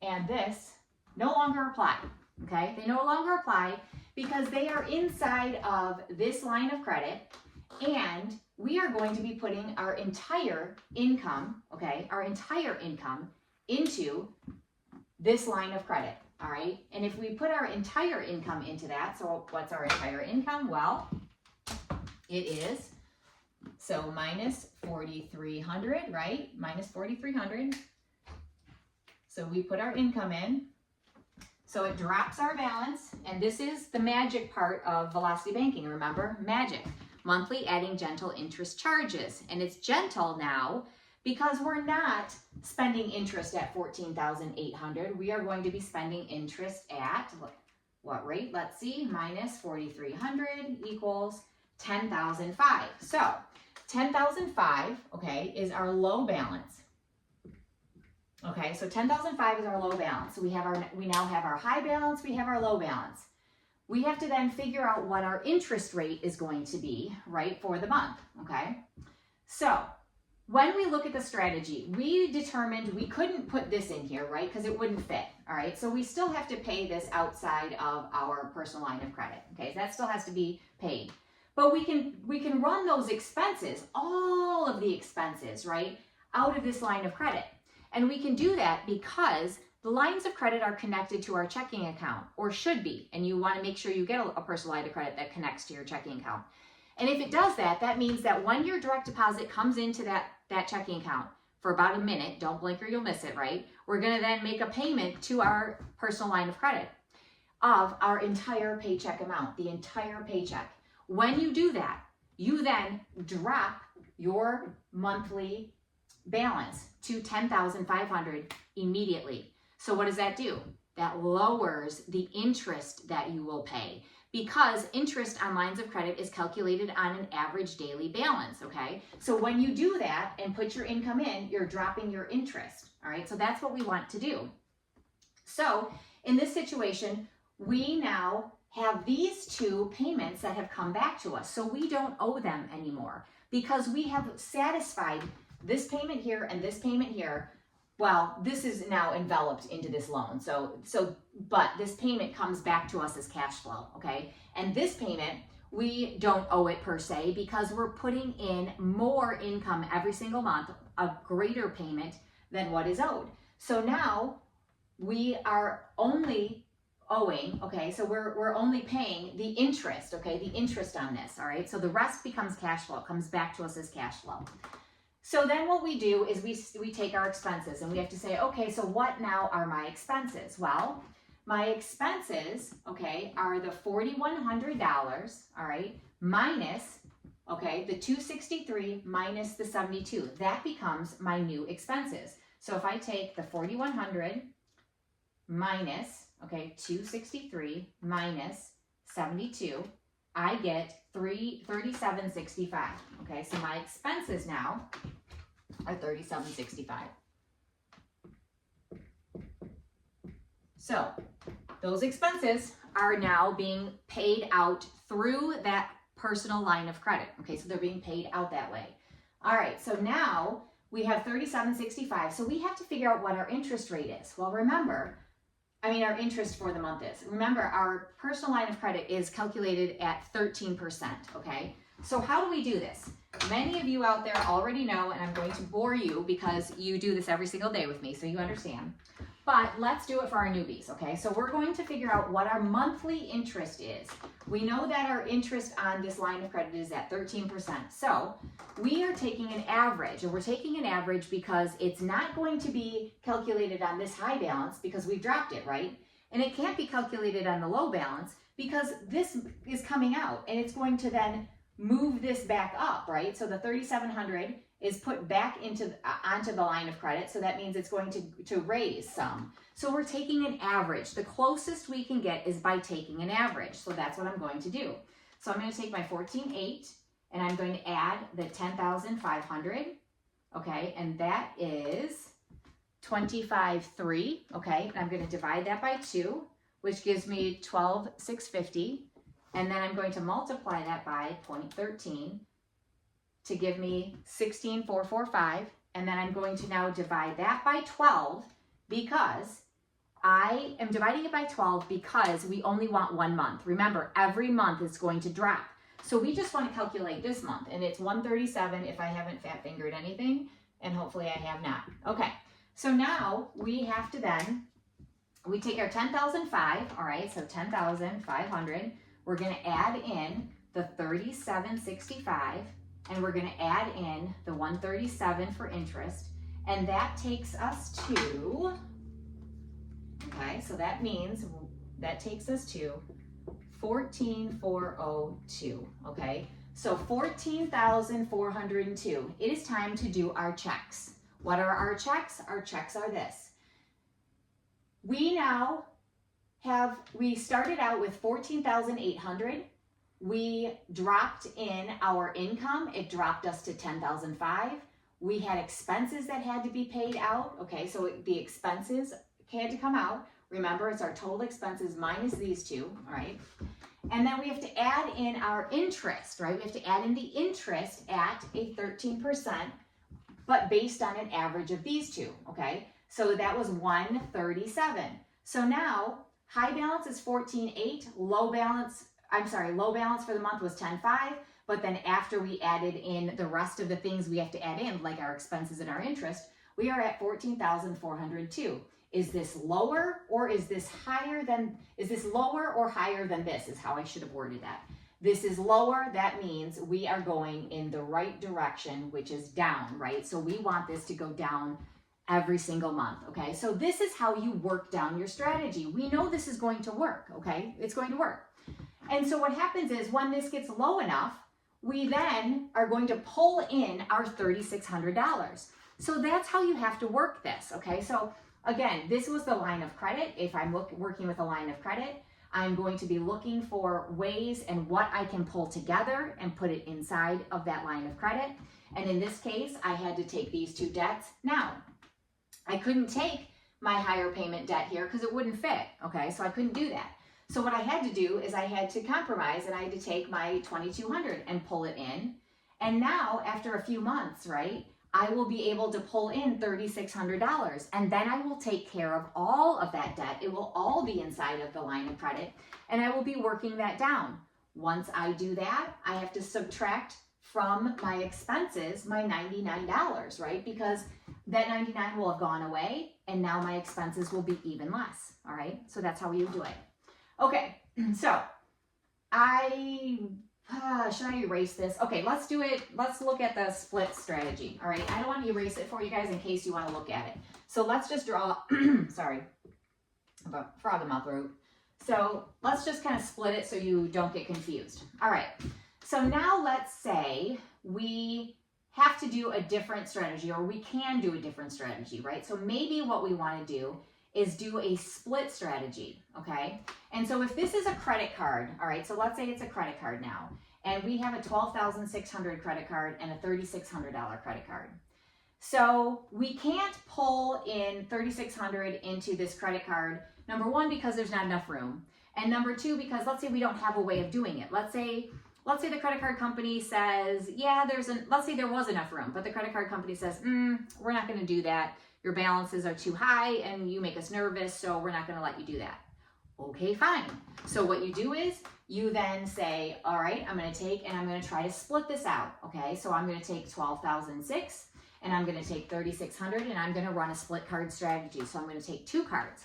and this no longer apply, okay? They no longer apply because they are inside of this line of credit, and we are going to be putting our entire income, okay, our entire income into this line of credit, all right? And if we put our entire income into that, so what's our entire income? Well, it is, so minus 4,300, right? Minus 4,300. So we put our income in. So it drops our balance, and this is the magic part of velocity banking, remember? Magic. Monthly adding gentle interest charges. And it's gentle now because we're not spending interest at $14,800. We are going to be spending interest at, what rate? Let's see, minus 4,300 equals 10,005. So 10,005, okay, is our low balance. Okay, so 10,005 is our low balance. So we now have our high balance, we have our low balance. We have to then figure out what our interest rate is going to be, right, for the month, okay? So when we look at the strategy, we determined we couldn't put this in here, right, because it wouldn't fit, all right? So we still have to pay this outside of our personal line of credit, okay? So that still has to be paid. But we can run those expenses, all of the expenses, right, out of this line of credit. And we can do that because the lines of credit are connected to our checking account, or should be, and you want to make sure you get a personal line of credit that connects to your checking account. And if it does that, that means that when your direct deposit comes into that checking account for about a minute, don't blink or you'll miss it, right? We're going to then make a payment to our personal line of credit of our entire paycheck amount, the entire paycheck. When you do that, you then drop your monthly balance to $10,500 immediately. So what does that do? That lowers the interest that you will pay, because interest on lines of credit is calculated on an average daily balance, okay? So when you do that and put your income in, you're dropping your interest, all right? So that's what we want to do. So in this situation, we now have these two payments that have come back to us. So we don't owe them anymore because we have satisfied this payment here and this payment here. Well, this is now enveloped into this loan. But this payment comes back to us as cash flow, okay? And this payment, we don't owe it per se because we're putting in more income every single month, a greater payment than what is owed. So now we are only owing, okay, so we're only paying the interest, okay, the interest on this, all right? So the rest becomes cash flow, comes back to us as cash flow. So then what we do is we take our expenses and we have to say, okay, so what now are my expenses? Well, my expenses, okay, are the $4,100, all right, minus, okay, the $263 minus the $72. That becomes my new expenses. So if I take the $4,100 minus, okay, $263 minus $72, I get $37.65. Okay, so my expenses now are $37.65. So those expenses are now being paid out through that personal line of credit. Okay, so they're being paid out that way. All right, so now we have $37.65. So we have to figure out what our interest rate is. Well, remember, our interest for the month is. Remember, our personal line of credit is calculated at 13%, okay? So how do we do this? Many of you out there already know, and I'm going to bore you because you do this every single day with me, so you understand. But let's do it for our newbies, okay? So we're going to figure out what our monthly interest is. We know that our interest on this line of credit is at 13%. So we are taking an average, and we're taking an average because it's not going to be calculated on this high balance because we've dropped it, right? And it can't be calculated on the low balance because this is coming out, and it's going to then move this back up, right? So the $3,700 is put back onto the line of credit, so that means it's going to raise some. So we're taking an average. The closest we can get is by taking an average. So that's what I'm going to do. So I'm going to take my 14.8 and I'm going to add the 10,500, okay, and that is 25.3, okay, and I'm going to divide that by 2, which gives me 12,650, and then I'm going to multiply that by 0.13, to give me 16,445. And then I'm going to now divide that by 12 because I am dividing it by 12 because we only want 1 month. Remember, every month is going to drop. So we just want to calculate this month, and it's 137 if I haven't fat fingered anything, and hopefully I have not. Okay, so now we have to then, we take our 10,005, all right, so 10,500. We're going to add in the 3765, and we're going to add in the 137 for interest, and that takes us to, okay, so that means that takes us to 14,402, okay? So 14,402. It is time to do our checks. What are our checks? Our checks are this. We now have, we started out with 14,800. We dropped in our income. It dropped us to 10,005. We had expenses that had to be paid out, okay? So the expenses had to come out. Remember, it's our total expenses minus these two, all right? And then we have to add in our interest, right? We have to add in the interest at a 13%, but based on an average of these two, okay? So that was 137. So now, high balance is 14.8, low balance for the month was 10.5, but then after we added in the rest of the things we have to add in, like our expenses and our interest, we are at 14,402. Is this lower or is this higher than, is this lower or higher than this is how I should have worded that. This is lower, that means we are going in the right direction, which is down, right? So we want this to go down every single month, okay? So this is how you work down your strategy. We know this is going to work, okay? It's going to work. And so what happens is when this gets low enough, we then are going to pull in our $3,600. So that's how you have to work this, okay? So again, this was the line of credit. If I'm working with a line of credit, I'm going to be looking for ways and what I can pull together and put it inside of that line of credit. And in this case, I had to take these two debts. Now, I couldn't take my higher payment debt here because it wouldn't fit, okay? So I couldn't do that. So what I had to do is I had to compromise and I had to take my $2,200 and pull it in. And now, after a few months, right, I will be able to pull in $3,600 and then I will take care of all of that debt. It will all be inside of the line of credit and I will be working that down. Once I do that, I have to subtract from my expenses my $99, right? Because that $99 will have gone away and now my expenses will be even less, all right? So that's how you do it. Okay, so should I erase this? Okay, let's do it. Let's look at the split strategy. All right, I don't want to erase it for you guys in case you want to look at it. So let's just draw, sorry, about frog in my throat. So let's just kind of split it so you don't get confused. All right, so now let's say we have to do a different strategy or we can do a different strategy, right? So maybe what we want to do is do a split strategy, okay? And so if this is a credit card, all right, so let's say it's a credit card now, and we have a $12,600 credit card and a $3,600 credit card. So we can't pull in $3,600 into this credit card, number one, because there's not enough room, and number two, because let's say we don't have a way of doing it. Let's say the credit card company says, yeah, let's say there was enough room, but the credit card company says, we're not gonna do that. Your balances are too high and you make us nervous, so we're not gonna let you do that. Okay, fine. So what you do is you then say, all right, I'm gonna try to split this out, okay? So I'm gonna take 12,006 and I'm gonna take 3,600 and I'm gonna run a split card strategy. So I'm gonna take two cards,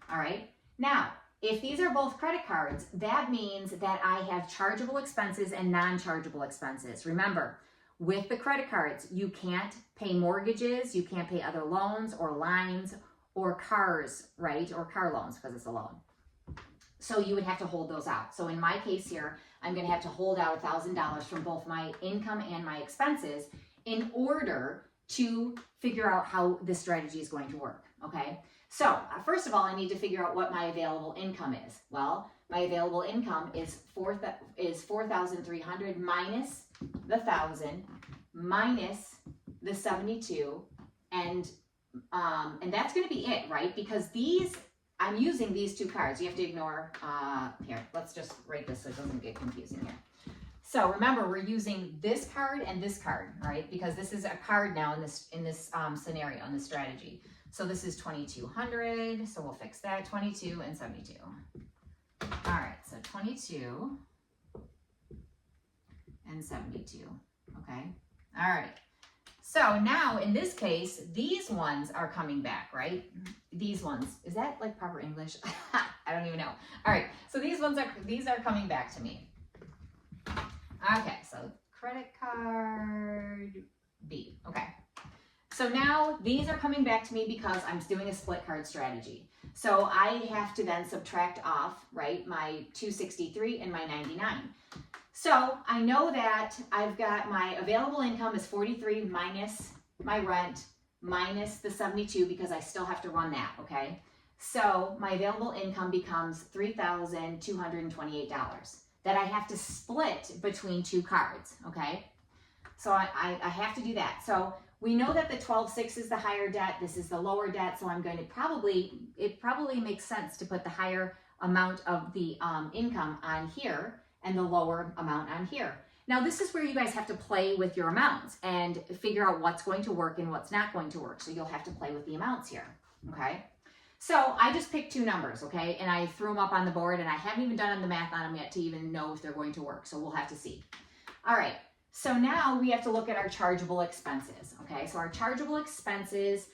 all right? Now, if these are both credit cards, that means that I have chargeable expenses and non-chargeable expenses. Remember, with the credit cards, you can't pay mortgages, you can't pay other loans or lines or cars, right? Or car loans because it's a loan. So you would have to hold those out. So in my case here, I'm going to have to hold out $1,000 from both my income and my expenses in order to figure out how this strategy is going to work, okay? So first of all, I need to figure out what my available income is. Well, my available income is 4,300 minus the 1,000 minus the 72, and that's going to be it, right? Because I'm using these two cards. You have to ignore, here, let's just write this so it doesn't get confusing here. So remember, we're using this card and this card, right? Because this is a card now in this scenario, in this strategy. So this is 2200, so we'll fix that, 22 and 72. All right, so 22 and 72, okay? All right, so now in this case, these ones are coming back, right? These ones, is that like proper English? I don't even know. All right, so these are coming back to me. Okay, so credit card B, okay. So now these are coming back to me because I'm doing a split card strategy. So I have to then subtract off, right, my 263 and my 99. So I know that I've got my available income is 43 minus my rent minus the 72 because I still have to run that, okay? So my available income becomes $3,228 that I have to split between two cards, okay? So I have to do that. So we know that the 12.6 is the higher debt. This is the lower debt. So I'm going to it probably makes sense to put the higher amount of the income on here and the lower amount on here. Now this is where you guys have to play with your amounts and figure out what's going to work and what's not going to work. So you'll have to play with the amounts here, okay? So I just picked two numbers, okay? And I threw them up on the board and I haven't even done the math on them yet to even know if they're going to work. So we'll have to see. All right. So now we have to look at our chargeable expenses, okay? So our chargeable expenses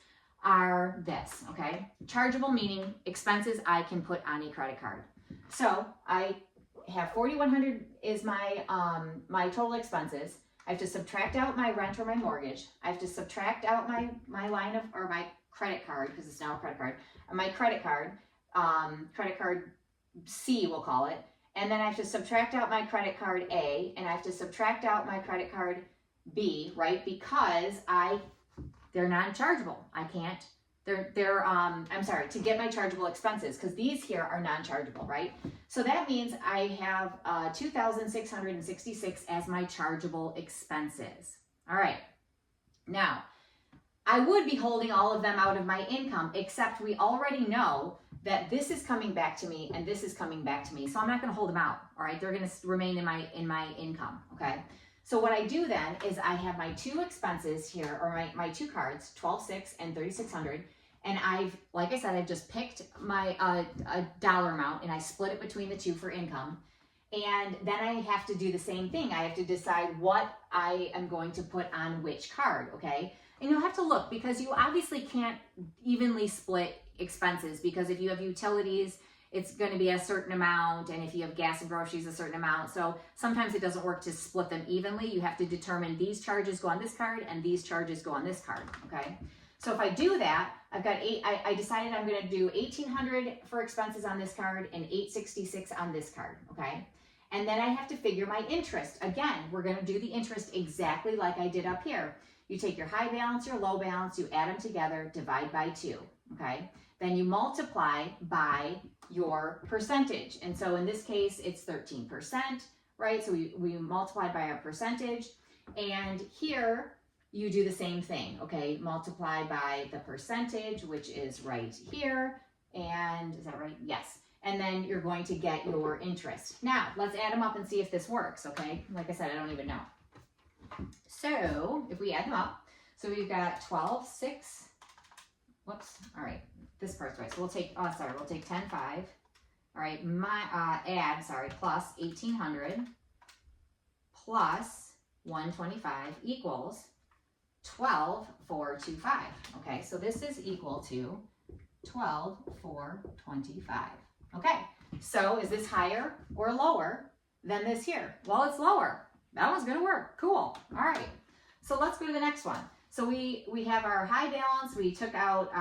are this, okay? Chargeable meaning expenses I can put on a credit card. So I have 4,100 is my my total expenses. I have to subtract out my rent or my mortgage. I have to subtract out my line of, or my credit card, because it's now a credit card, my credit card C, we'll call it. And then I have to subtract out my credit card A, and I have to subtract out my credit card B, right? Because they're non-chargeable. I can't, I'm sorry, to get my chargeable expenses, because these here are non-chargeable, right? So that means I have 2,666 as my chargeable expenses. All right. Now, I would be holding all of them out of my income, except we already know that this is coming back to me and this is coming back to me. So I'm not going to hold them out. All right. They're going to remain in my income. Okay. So what I do then is I have my two expenses here, or my two cards, 12.6 and 3,600. And like I said, I've just picked my a dollar amount and I split it between the two for income. And then I have to do the same thing. I have to decide what I am going to put on which card. Okay. And you'll have to look, because you obviously can't evenly split expenses, because if you have utilities, it's going to be a certain amount, and if you have gas and groceries, a certain amount. So sometimes it doesn't work to split them evenly. You have to determine these charges go on this card and these charges go on this card, okay? So if I do that, I've got I decided I'm going to do 1,800 for expenses on this card and 866 on this card, okay? And then I have to figure my interest. Again, we're going to do the interest exactly like I did up here. You take your high balance, your low balance, you add them together, divide by 2, okay? Then you multiply by your percentage. And so in this case, it's 13%, right? So we multiply by our percentage. And here, you do the same thing, okay? Multiply by the percentage, which is right here. And is that right? Yes. And then you're going to get your interest. Now, let's add them up and see if this works, okay? Like I said, I don't even know. So if we add them up, so we've got 12.6, whoops, all right, this part's right. So we'll take, we'll take 10.5, all right, plus 1,800 plus 125 equals 12,425. Okay, so this is equal to 12,425. Okay, so is this higher or lower than this here? Well, it's lower. That one's going to work. Cool. All right. So let's go to the next one. So we have our high balance. We took out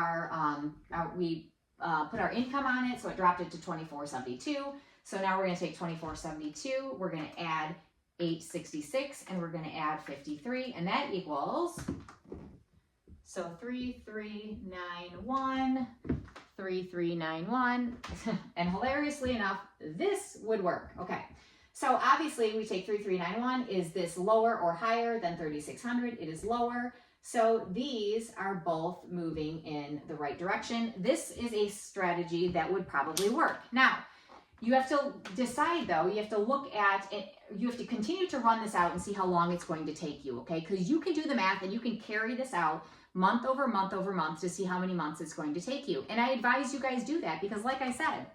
we put our income on it. So it dropped it to 2472. So now we're going to take 2472. We're going to add 866 and we're going to add 53. And that equals, so 3391, 3391. And hilariously enough, this would work. Okay. So obviously we take 3391. Is this lower or higher than 3600? It is lower. So these are both moving in the right direction. This is a strategy that would probably work. Now, You have to decide though, you have to look at it, you have to continue to run this out and see how long it's going to take you, okay? Because you can do the math and you can carry this out month over month over month to see how many months it's going to take you. And I advise you guys do that because like I said,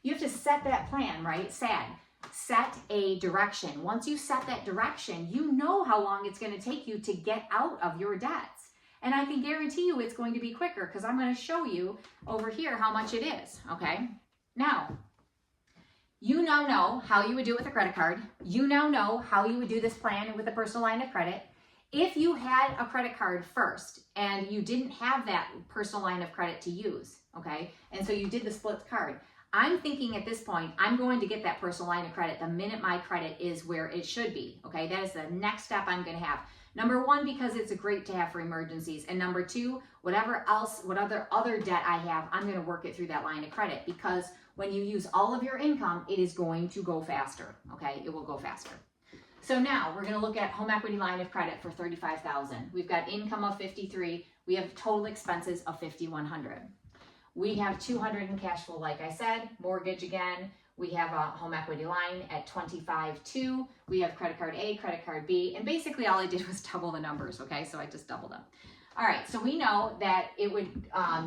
you have to set that plan, right? Set a direction. Once you set that direction, you know how long it's going to take you to get out of your debts. And I can guarantee you it's going to be quicker because I'm going to show you over here how much it is, okay? Now, you now know how you would do it with a credit card. You now know how you would do this plan with a personal line of credit. If you had a credit card first and you didn't have that personal line of credit to use, okay, and so you did the split card, I'm thinking at this point, I'm going to get that personal line of credit the minute my credit is where it should be, okay? That is the next step I'm going to have. Number one, because it's great to have for emergencies. And number two, whatever else, other debt I have, I'm going to work it through that line of credit because when you use all of your income, it is going to go faster, okay? It will go faster. So now we're going to look at home equity line of credit for $35,000. We've got income of $53,000. We have total expenses of $5,100. We have $200 in cash flow, like I said. Mortgage again. We have a home equity line at $25,200. We have credit card A, credit card B, and basically all I did was double the numbers, okay? So I just doubled them. All right, so we know that it would,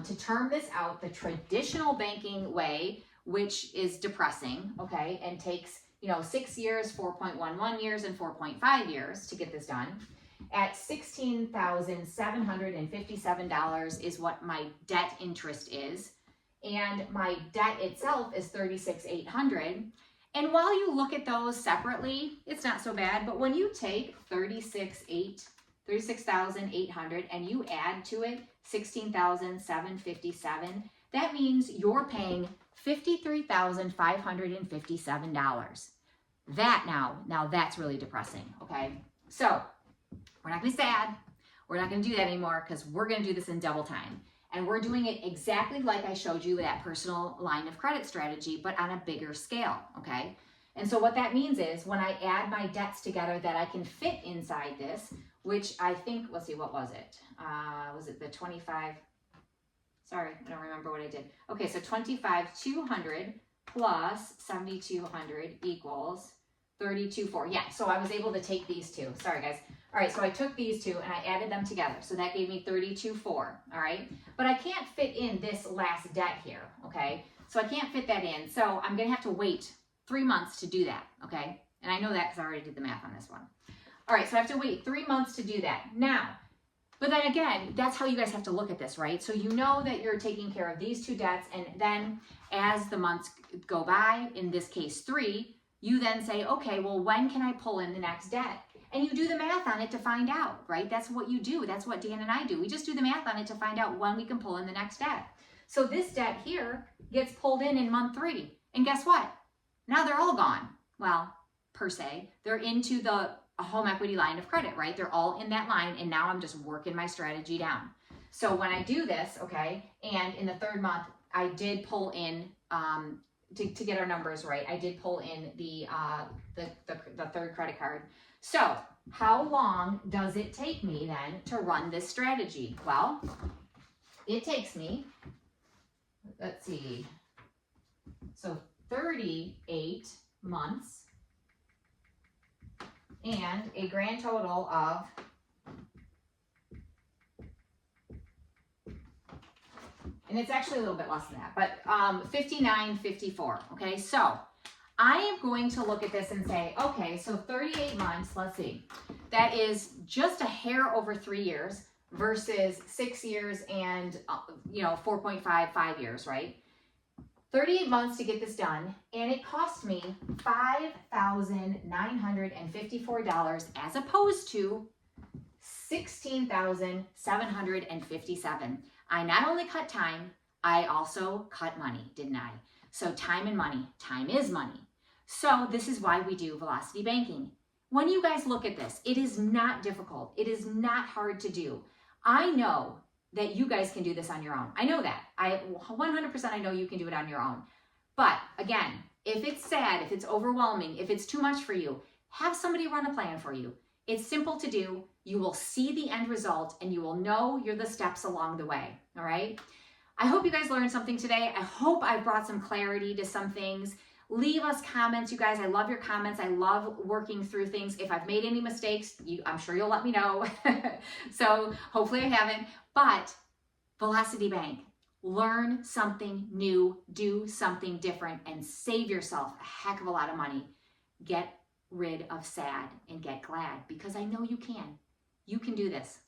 to term this out the traditional banking way, which is depressing, okay, and takes, 6 years, 4.11 years, and 4.5 years to get this done. At $16,757 is what my debt interest is. And my debt itself is $36,800. And while you look at those separately, it's not so bad. But when you take $36,800 and you add to it $16,757, that means you're paying $53,557. Now that's really depressing, okay? So we're not gonna be sad. We're not gonna do that anymore because we're gonna do this in double time. And we're doing it exactly like I showed you that personal line of credit strategy, but on a bigger scale, okay? And so what that means is when I add my debts together that I can fit inside this, which I think, let's see, what was it? Was it the 25? Sorry, I don't remember what I did. Okay, so 25,200 plus 7,200 equals 32,400. Yeah, so I was able to take these two. Sorry, guys. All right, so I took these two and I added them together. So that gave me 32,400, all right? But I can't fit in this last debt here, okay? So I can't fit that in. So I'm going to have to wait 3 months to do that, okay? And I know that because I already did the math on this one. All right, so I have to wait 3 months to do that. Now, but then again, that's how you guys have to look at this, right? So you know that you're taking care of these two debts, and then as the months go by, in this case 3, you then say, okay, well, when can I pull in the next debt? And you do the math on it to find out, right? That's what you do. That's what Dan and I do. We just do the math on it to find out when we can pull in the next debt. So this debt here gets pulled in month 3. And guess what? Now they're all gone. Well, per se, they're into the home equity line of credit, right? They're all in that line, and now I'm just working my strategy down. So when I do this, okay, and in the 3rd month, I did pull in, to get our numbers right, I did pull in the 3rd credit card. So how long does it take me then to run this strategy? Well, it takes me, let's see, so 38 months and a grand total of and it's actually a little bit less than that, but $59.54. Okay, so I am going to look at this and say, okay, so 38 months, let's see, that is just a hair over 3 years versus 6 years and 4.5 years, right? 38 months to get this done, and it cost me $5,954 as opposed to $16,757. I not only cut time, I also cut money, didn't I? So time and money, time is money. So this is why we do velocity banking. When you guys look at this, it is not difficult. It is not hard to do. I know that you guys can do this on your own. I know that. 100% I know you can do it on your own. But again, if it's sad, if it's overwhelming, if it's too much for you, have somebody run a plan for you. It's simple to do. You will see the end result and you will know you're the steps along the way. All right. I hope you guys learned something today. I hope I brought some clarity to some things. Leave us comments, you guys. I love your comments. I love working through things. If I've made any mistakes, I'm sure you'll let me know. So hopefully I haven't. But Velocity Bank, learn something new, do something different, and save yourself a heck of a lot of money. Get rid of sad and get glad, because I know you can. You can do this.